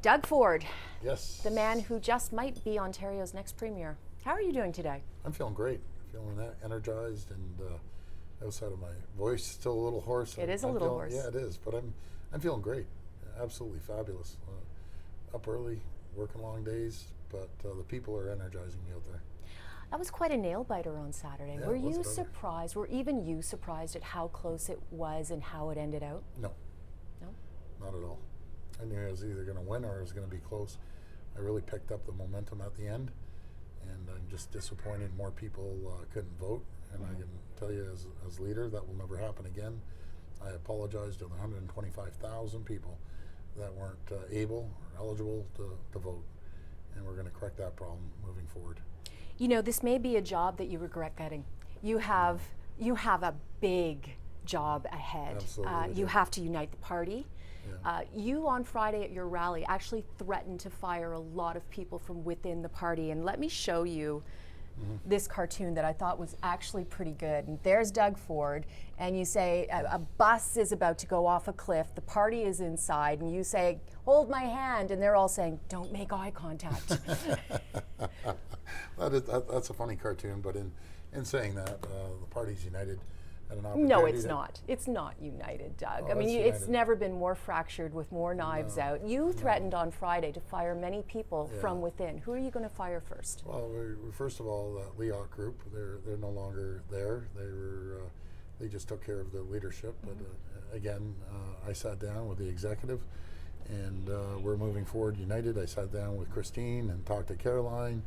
Doug Ford, Yes. the man who just might be Ontario's next premier. How are you doing today? I'm feeling great. Feeling energized and outside of my voice, still a little hoarse. It is a I'm little feeling, hoarse. Yeah, it is. But I'm feeling great. Absolutely fabulous. Up early, working long days, but the people are energizing me out there. That was quite a nail biter on Saturday. Yeah, Were it was you early. surprised? Were even you surprised at how close it was and how it ended out? No, No? not at all. I knew I was either going to win or it was going to be close. I really picked up the momentum at the end, and I'm just disappointed more people couldn't vote. And I can tell you, as leader, that will never happen again. I apologize to the 125,000 people that weren't able or eligible to vote, and we're going to correct that problem moving forward. You know, this may be a job that you regret getting. You have a big job ahead. Absolutely, you yeah. have to unite the party. Yeah. You on Friday at your rally actually threatened to fire a lot of people from within the party. And let me show you this cartoon that I thought was actually pretty good. And there's Doug Ford, and you say a bus is about to go off a cliff, the party is inside, and you say, hold my hand, and they're all saying, don't make eye contact. That's a funny cartoon, but in saying that, the party's united at an opportunity. No, it's not. It's not united, Doug. Oh, I mean, it's it's united. never been more fractured with more knives out. You threatened on Friday to fire many people from within. Who are you going to fire first? Well, first of all, Leoc Group, they're no longer there. They just took care of the leadership. But again, I sat down with the executive, and we're moving forward united. I sat down with Christine and talked to Caroline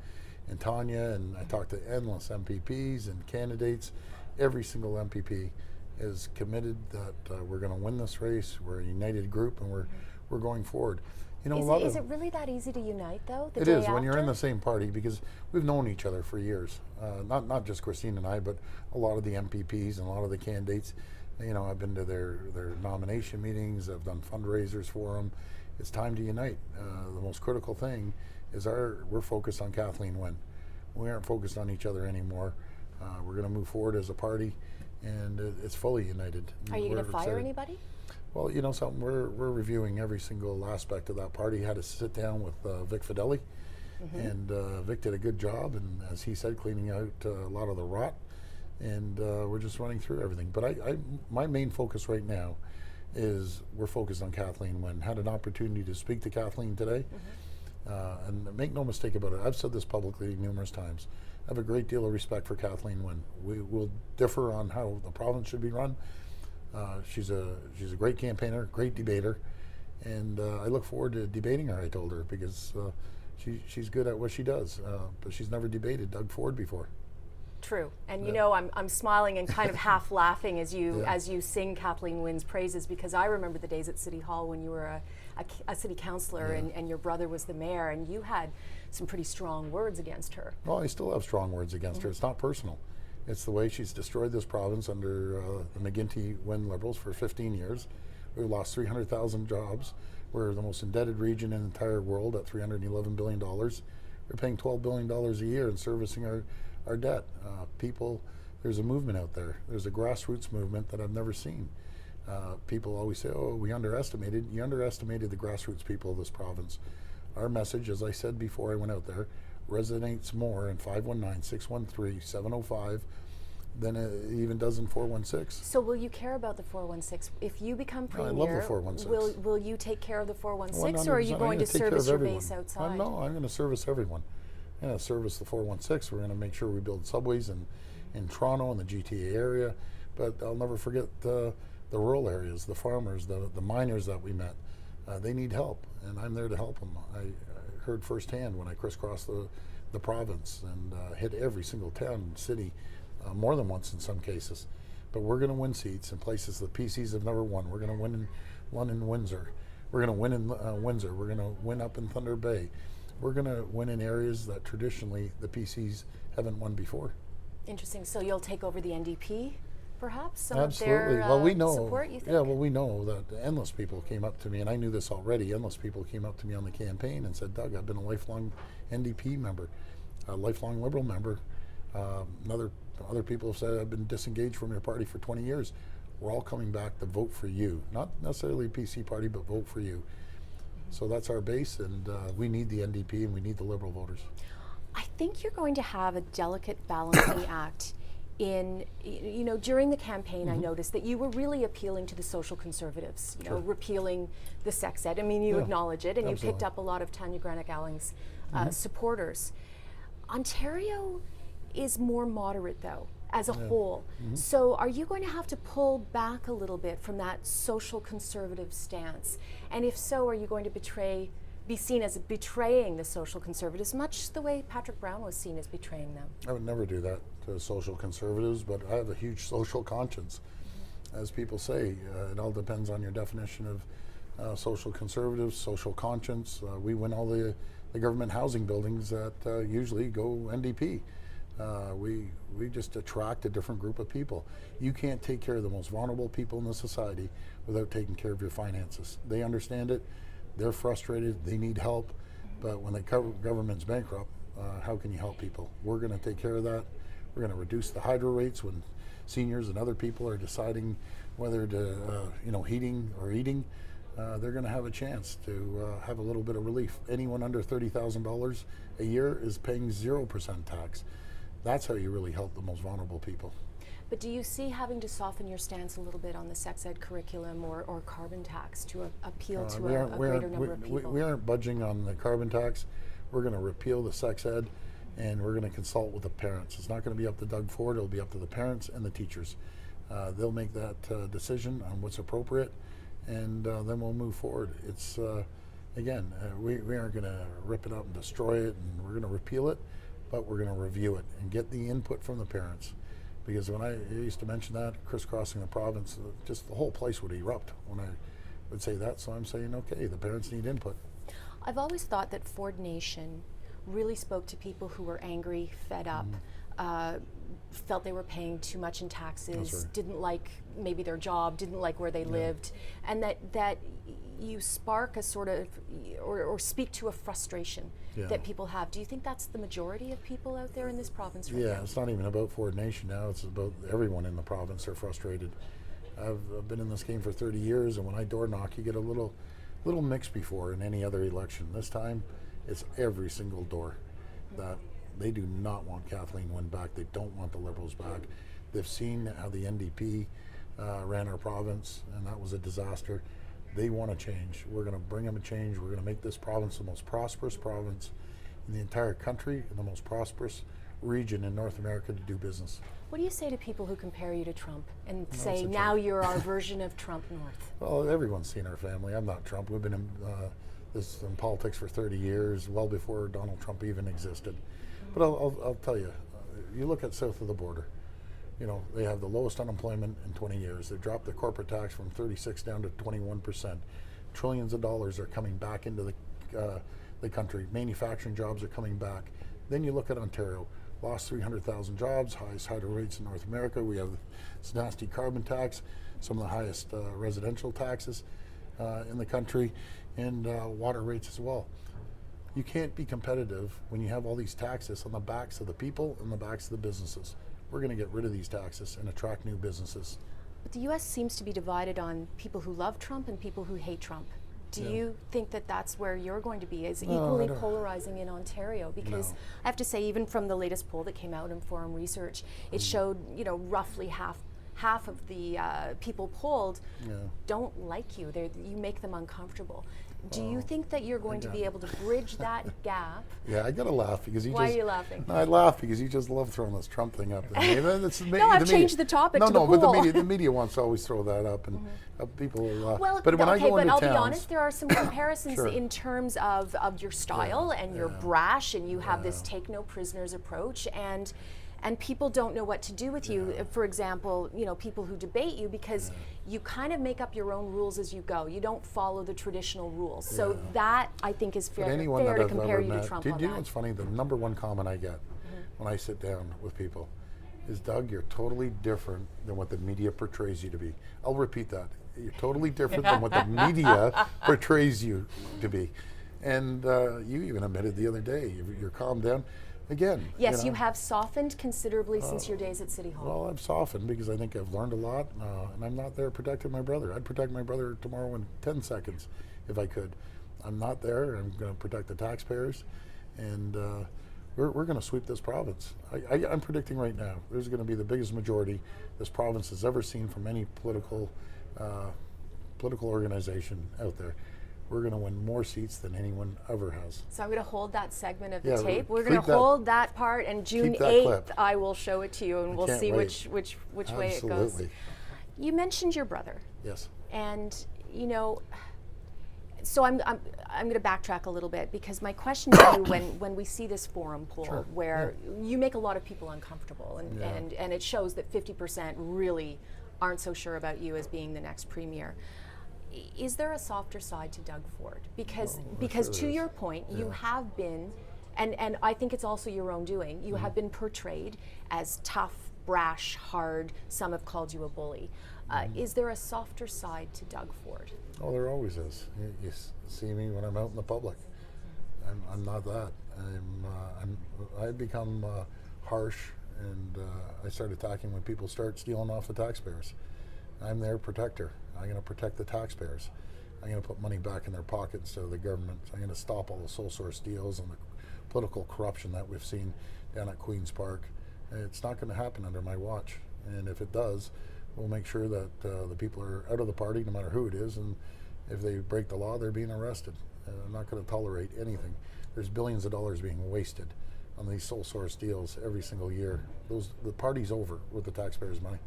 and Tanya, and I talked to endless MPPs and candidates. Every single MPP is committed that we're going to win this race. We're a united group, and we're going forward. You know, Is it really that easy to unite, though? It is when you're in the same party, because we've known each other for years. Not just Christine and I, but a lot of the MPPs and a lot of the candidates. You know, I've been to their nomination meetings. I've done fundraisers for them. It's time to unite. The most critical thing is we're focused on Kathleen Wynne. We aren't focused on each other anymore. We're going to move forward as a party, and it's fully united. Are you going to We're fire excited. anybody? Well, you know something, we're reviewing every single aspect of that party. Had to sit down with Vic Fideli, and Vic did a good job, and as he said, cleaning out a lot of the rot, and we're just running through everything. But my main focus right now is we're focused on Kathleen Wynne. Had an opportunity to speak to Kathleen today, and make no mistake about it, I've said this publicly numerous times. I have a great deal of respect for Kathleen Wynne. We will differ on how the province should be run. She's a great campaigner, great debater, and I look forward to debating her. I told her, because she's good at what she does, but she's never debated Doug Ford before. True, and you know, I'm smiling and kind of half laughing as you sing Kathleen Wynne's praises, because I remember the days at City Hall when you were a city councillor and your brother was the mayor, and you had some pretty strong words against her. Well, I still have strong words against her. It's not personal. It's the way she's destroyed this province under the McGuinty-Wynne Liberals for 15 years. We've lost 300,000 jobs. We're the most indebted region in the entire world at $311 billion. We're paying $12 billion a year in servicing our debt. People, there's a movement out there. There's a grassroots movement that I've never seen. People always say, oh, we underestimated. You underestimated the grassroots people of this province. Our message, as I said before I went out there, resonates more in 519-613-705 than it even does in 416. So will you care about the 416? If you become premier, I love the 416. Will you take care of the 416, or are you 100%. going to I'm gonna take care service of your everyone. base outside? No, I'm going to service everyone. I'm going to service the 416. We're going to make sure we build subways in Toronto and the GTA area, but I'll never forget the rural areas, the farmers, the miners that we met. They need help, and I'm there to help them. I heard firsthand when I crisscrossed the province and hit every single town and city, more than once in some cases. But we're going to win seats in places the PCs have never won. We're going to win in London, Windsor. We're going to win in Windsor. We're going to win up in Thunder Bay. We're going to win in areas that traditionally the PCs haven't won before. Interesting. So you'll take over the NDP, perhaps? Some Absolutely. Of their, well, we know. support, you think? Yeah. Well, we know that endless people came up to me, and I knew this already. Endless people came up to me on the campaign and said, "Doug, I've been a lifelong NDP member, a lifelong Liberal member. Other people have said I've been disengaged from your party for 20 years. We're all coming back to vote for you, not necessarily a PC party, but vote for you." So that's our base, and we need the NDP and we need the Liberal voters. I think you're going to have a delicate balancing act in, during the campaign. I noticed that you were really appealing to the social conservatives, repealing the sex ed. I mean, you acknowledge it, and you picked up a lot of Tanya Granick-Alling's supporters. Ontario is more moderate, though, as a whole. So are you going to have to pull back a little bit from that social conservative stance? And if so, are you going to be seen as betraying the social conservatives, much the way Patrick Brown was seen as betraying them? I would never do that to social conservatives, but I have a huge social conscience. As people say, it all depends on your definition of social conservatives, social conscience. We win all the government housing buildings that usually go NDP. We just attract a different group of people. You can't take care of the most vulnerable people in the society without taking care of your finances. They understand it. They're frustrated. They need help. But when the government's bankrupt, how can you help people? We're going to take care of that. We're going to reduce the hydro rates when seniors and other people are deciding whether to, heating or eating. They're going to have a chance to have a little bit of relief. Anyone under $30,000 a year is paying 0% tax. That's how you really help the most vulnerable people. But do you see having to soften your stance a little bit on the sex ed curriculum or carbon tax to appeal to a greater number of people? We aren't budging on the carbon tax. We're going to repeal the sex ed, and we're going to consult with the parents. It's not going to be up to Doug Ford. It'll be up to the parents and the teachers. They'll make that decision on what's appropriate, and then we'll move forward. It's, again, we aren't going to rip it up and destroy it, and we're going to repeal it, but we're going to review it and get the input from the parents. Because when I used to mention that, crisscrossing the province, just the whole place would erupt when I would say that. So I'm saying, okay, the parents need input. I've always thought that Ford Nation really spoke to people who were angry, fed up, felt they were paying too much in taxes, didn't like maybe their job, didn't like where they lived, and that you spark a sort of, or speak to a frustration that people have. Do you think that's the majority of people out there in this province right now? Yeah, it's not even about Ford Nation now, it's about everyone in the province are frustrated. I've been in this game for 30 years, and when I door knock, you get a little mix before in any other election. This time, it's every single door that they do not want Kathleen Wynne back. They don't want the Liberals back. They've seen how the NDP ran our province, and that was a disaster. They want a change. We're going to bring them a change. We're going to make this province the most prosperous province in the entire country and the most prosperous region in North America to do business. What do you say to people who compare you to Trump and say, now you're our version of Trump North? Well, everyone's seen our family. I'm not Trump. We've been in politics for 30 years, well before Donald Trump even existed. But I'll tell you, you look at south of the border, they have the lowest unemployment in 20 years. They've dropped the corporate tax from 36 down to 21%. Trillions of dollars are coming back into the country. Manufacturing jobs are coming back. Then you look at Ontario, lost 300,000 jobs, highest hydro rates in North America. We have this nasty carbon tax, some of the highest residential taxes in the country, and water rates as well. You can't be competitive when you have all these taxes on the backs of the people and the backs of the businesses. We're going to get rid of these taxes and attract new businesses. But the U.S. seems to be divided on people who love Trump and people who hate Trump. Do you think that that's where you're going to be, is equally polarizing in Ontario? Because I have to say, even from the latest poll that came out in Forum Research, it showed, roughly half of the people polled don't like you. You make them uncomfortable. Do you think that you're going to be able to bridge that gap? Yeah, I gotta laugh because Why are you laughing? No, I laugh because you just love throwing this Trump thing up. No, I've changed the topic to the pool. But the media wants to always throw that up, and people are. Well, but when I go into I'll towns, be honest. There are some comparisons in terms of your style and you're brash, and you have this take no prisoners approach, and people don't know what to do with you. For example, people who debate you because you kind of make up your own rules as you go. You don't follow the traditional rules. So that, I think, is fair to compare you to Trump on that. Do you know what's funny? The number one comment I get when I sit down with people is, Doug, you're totally different than what the media portrays you to be. I'll repeat that. You're totally different than what the media portrays you to be. And you even admitted the other day, you're calmed down. Again, yes, you have softened considerably since your days at City Hall. Well, I've softened because I think I've learned a lot, and I'm not there protecting my brother. I'd protect my brother tomorrow in 10 seconds if I could. I'm not there. I'm going to protect the taxpayers, and we're going to sweep this province. I'm predicting right now there's going to be the biggest majority this province has ever seen from any political organization out there. We're going to win more seats than anyone ever has. So I'm going to hold that segment of the Yeah, tape. We're going to keep hold that part, and June keep that 8th, clip. I will show it to you, and we'll can't see wait. which way it goes. Absolutely. You mentioned your brother, Yes. and you know, so I'm going to backtrack a little bit, because my question to you, when we see this forum poll, Sure. where you make a lot of people uncomfortable, and it shows that 50% really aren't so sure about you as being the next premier. Is there a softer side to Doug Ford? Because sure to there is. your point, you Yeah. have been, and I think it's also your own doing, you have been portrayed as tough, brash, hard. Some have called you a bully. Is there a softer side to Doug Ford? Oh, there always is. You see me when I'm out in the public. I'm not that. I've become harsh, and I start attacking when people start stealing off the taxpayers. I'm their protector. I'm going to protect the taxpayers. I'm going to put money back in their pockets to the government. I'm going to stop all the sole source deals and the political corruption that we've seen down at Queen's Park. It's not going to happen under my watch. And if it does, we'll make sure that the people are out of the party, no matter who it is. And if they break the law, they're being arrested. I'm not going to tolerate anything. There's billions of dollars being wasted on these sole source deals every single year. The party's over with the taxpayers' money.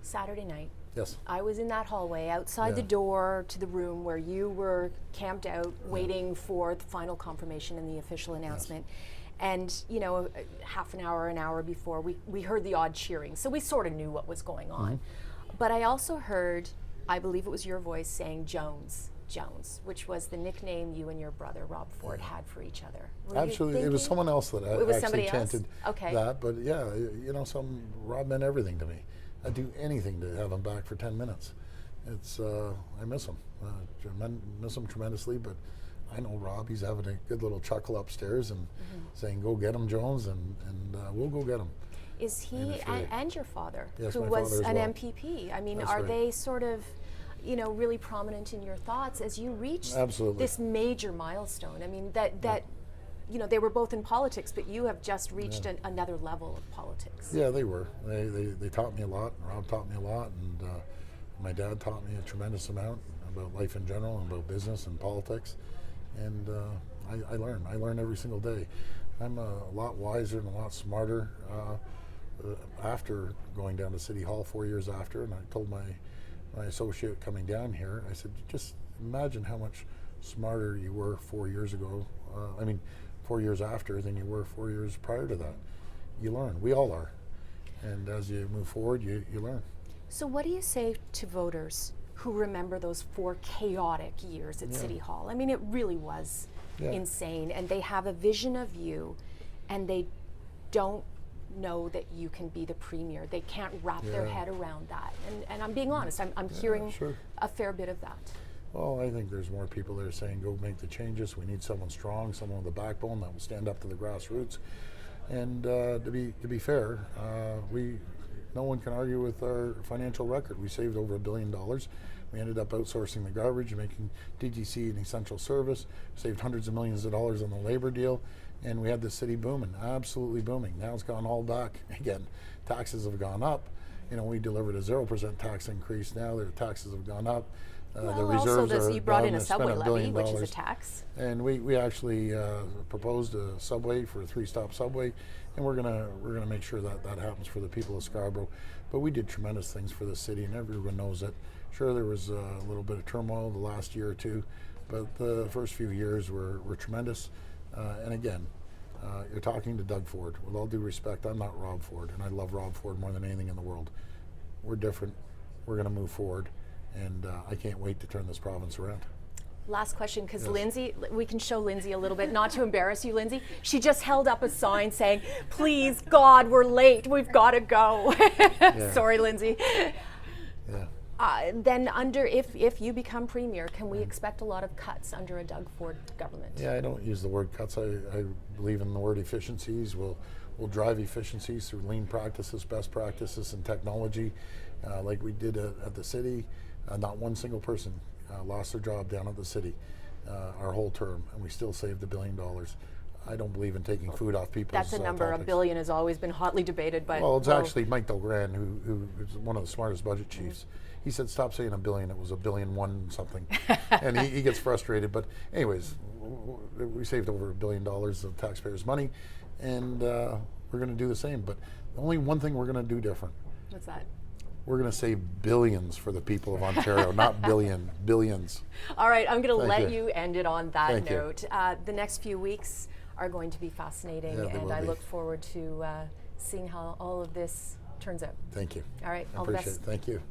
Saturday night, Yes. I was in that hallway outside the door to the room where you were camped out waiting for the final confirmation and the official announcement. And, you know, half an hour before, we heard the odd cheering. So we sort of knew what was going on. But I also heard, I believe it was your voice, saying Jones, which was the nickname you and your brother, Rob Ford, had for each other. Were you Actually, it was thinking- someone else that It was actually somebody else? chanted Okay. that. But yeah, you know, Rob meant everything to me. I'd do anything to have him back for 10 minutes. I miss him. Miss him tremendously, but I know Rob, he's having a good little chuckle upstairs and saying, "Go get him, Jones," and we'll go get him. Is he, and your father, Yes, who my was father as an well. MPP? I mean, That's are right. they sort of, you know, really prominent in your thoughts as you reach Absolutely. this major milestone? I mean, that you know, they were both in politics, but you have just reached another level of politics. Yeah, they were. They taught me a lot. Rob taught me a lot, and my dad taught me a tremendous amount about life in general and about business and politics. And I learn. I learn every single day. I'm a lot wiser and a lot smarter after going down to City Hall 4 years after. And I told my associate coming down here, I said, just imagine how much smarter you were 4 years ago. 4 years after than you were 4 years prior to that. You learn. We all are. And as you move forward, you learn. So what do you say to voters who remember those 4 chaotic years at City Hall? I mean, it really was insane, and they have a vision of you, and they don't know that you can be the premier. They can't wrap their head around that. And I'm being honest, I'm hearing a fair bit of that. Well, I think there's more people that are saying, go make the changes. We need someone strong, someone with a backbone that will stand up to the grassroots. And to be fair, no one can argue with our financial record. We saved over $1 billion. We ended up outsourcing the garbage, making DGC an essential service, saved hundreds of millions of dollars on the labor deal, and we had the city booming, absolutely booming. Now it's gone all back again. Taxes have gone up. You know, we delivered a 0% tax increase. Now their taxes have gone up. The reserves are you brought down in a to spend subway $1 billion, levy, which is a tax. and we actually proposed a subway for a 3-stop subway, and we're gonna make sure that happens for the people of Scarborough. But we did tremendous things for the city, and everyone knows it. Sure, there was a little bit of turmoil the last year or two, but the first few years were tremendous. And again, you're talking to Doug Ford. With all due respect, I'm not Rob Ford, and I love Rob Ford more than anything in the world. We're different. We're going to move forward, and I can't wait to turn this province around. Last question, because Lindsay, we can show Lindsay a little bit, not to embarrass you, Lindsay. She just held up a sign saying, "Please, God, we're late. We've got to go." Sorry, Lindsay. Yeah. Then if you become premier, can we expect a lot of cuts under a Doug Ford government? Yeah, I don't use the word cuts. I believe in the word efficiencies. We'll drive efficiencies through lean practices, best practices, and technology, like we did at the city. Not one single person lost their job down at the city. our whole term, and we still saved $1 billion. I don't believe in taking food off people's That's a number. topics. $1 billion has always been hotly debated, but Well, it's actually Mike Delgrand, who is one of the smartest budget chiefs. He said, "Stop saying $1 billion. It was $1 billion one something," and he gets frustrated. But anyways, we saved over $1 billion of taxpayers' money, and we're going to do the same. But only one thing we're going to do different. What's that? We're going to save billions for the people of Ontario, not billions. All right, I'm going to Thank let you. you end it on that Thank you. note. The next few weeks are going to be fascinating, Yeah, they and will I be. look forward to seeing how all of this turns out. Thank you. All right, I all the appreciate best. it. Thank you.